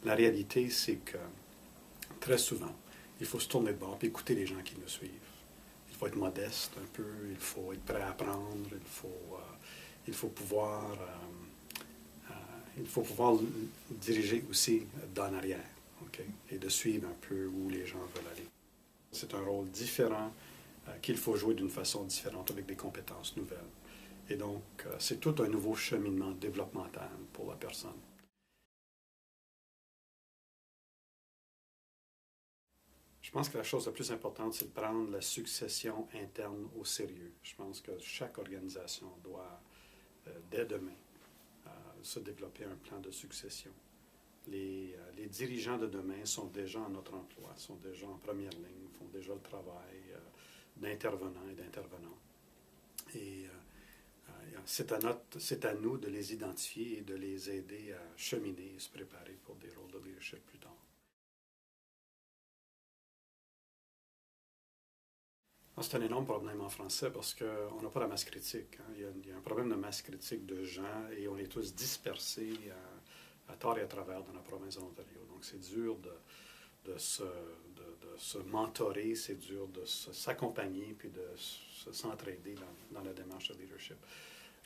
La réalité, c'est que très souvent, il faut se tourner de bord et écouter les gens qui nous suivent. Il faut être modeste un peu, il faut être prêt à apprendre, il faut pouvoir, il faut pouvoir diriger aussi d'en arrière, okay? Et de suivre un peu où les gens veulent aller. C'est un rôle différent qu'il faut jouer d'une façon différente avec des compétences nouvelles. Et donc, c'est tout un nouveau cheminement développemental pour la personne. Je pense que la chose la plus importante, c'est de prendre la succession interne au sérieux. Je pense que chaque organisation doit, dès demain, se développer un plan de succession. Les dirigeants de demain sont déjà en notre emploi, sont déjà en première ligne, font déjà le travail d'intervenants et d'intervenants. Et c'est à nous de les identifier et de les aider à cheminer et se préparer pour des rôles de leadership plus tard. C'est un énorme problème en français parce qu'on n'a pas la masse critique. Hein. Il y a un problème de masse critique de gens et on est tous dispersés à tort et à travers dans la province de l'Ontario. Donc c'est dur de se mentorer, c'est dur de s'accompagner puis de s'entraider dans la démarche de leadership.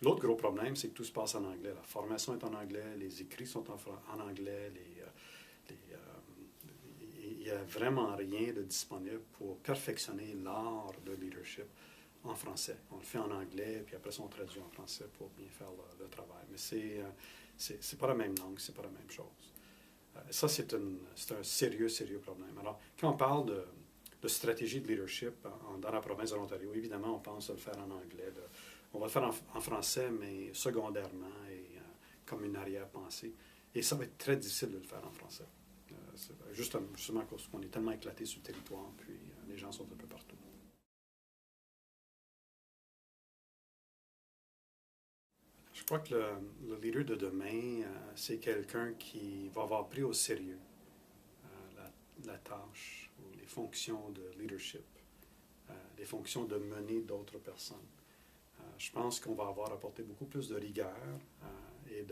L'autre gros problème, c'est que tout se passe en anglais. La formation est en anglais, les écrits sont en anglais, il n'y a vraiment rien de disponible pour perfectionner l'art de leadership en français. On le fait en anglais, puis après ça, on traduit en français pour bien faire le travail. Mais c'est pas la même langue, c'est pas la même chose. Ça, c'est un sérieux problème. Alors, quand on parle de stratégie de leadership dans la province de l'Ontario, évidemment, on pense à le faire en anglais. On va le faire en français, mais secondairement et comme une arrière-pensée. Et ça va être très difficile de le faire en français. Justement parce qu'on est tellement éclaté sur le territoire, puis les gens sont un peu partout. Je crois que le leader de demain, c'est quelqu'un qui va avoir pris au sérieux la tâche ou les fonctions de leadership, les fonctions de mener d'autres personnes. Je pense qu'on va avoir apporté beaucoup plus de rigueur et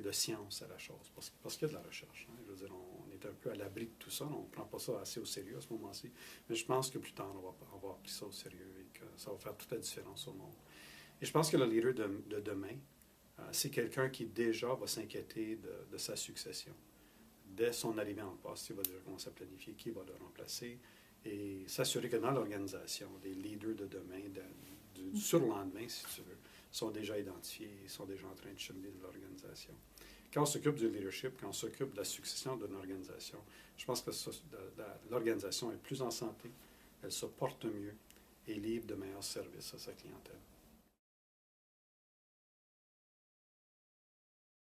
de science à la chose, parce qu'il y a de la recherche. Hein. Je veux dire, on est un peu à l'abri de tout ça, on ne prend pas ça assez au sérieux à ce moment-ci, mais je pense que plus tard, on va avoir pris ça au sérieux et que ça va faire toute la différence au monde. Et je pense que le leader de demain, c'est quelqu'un qui déjà va s'inquiéter de sa succession. Dès son arrivée en poste, il va déjà commencer à planifier qui va le remplacer et s'assurer que dans l'organisation, les leaders de demain, du surlendemain, si tu veux, sont déjà identifiés, sont déjà en train de cheminer de l'organisation. Quand on s'occupe du leadership, quand on s'occupe de la succession d'une organisation, je pense que l'organisation est plus en santé, elle se porte mieux et livre de meilleurs services à sa clientèle.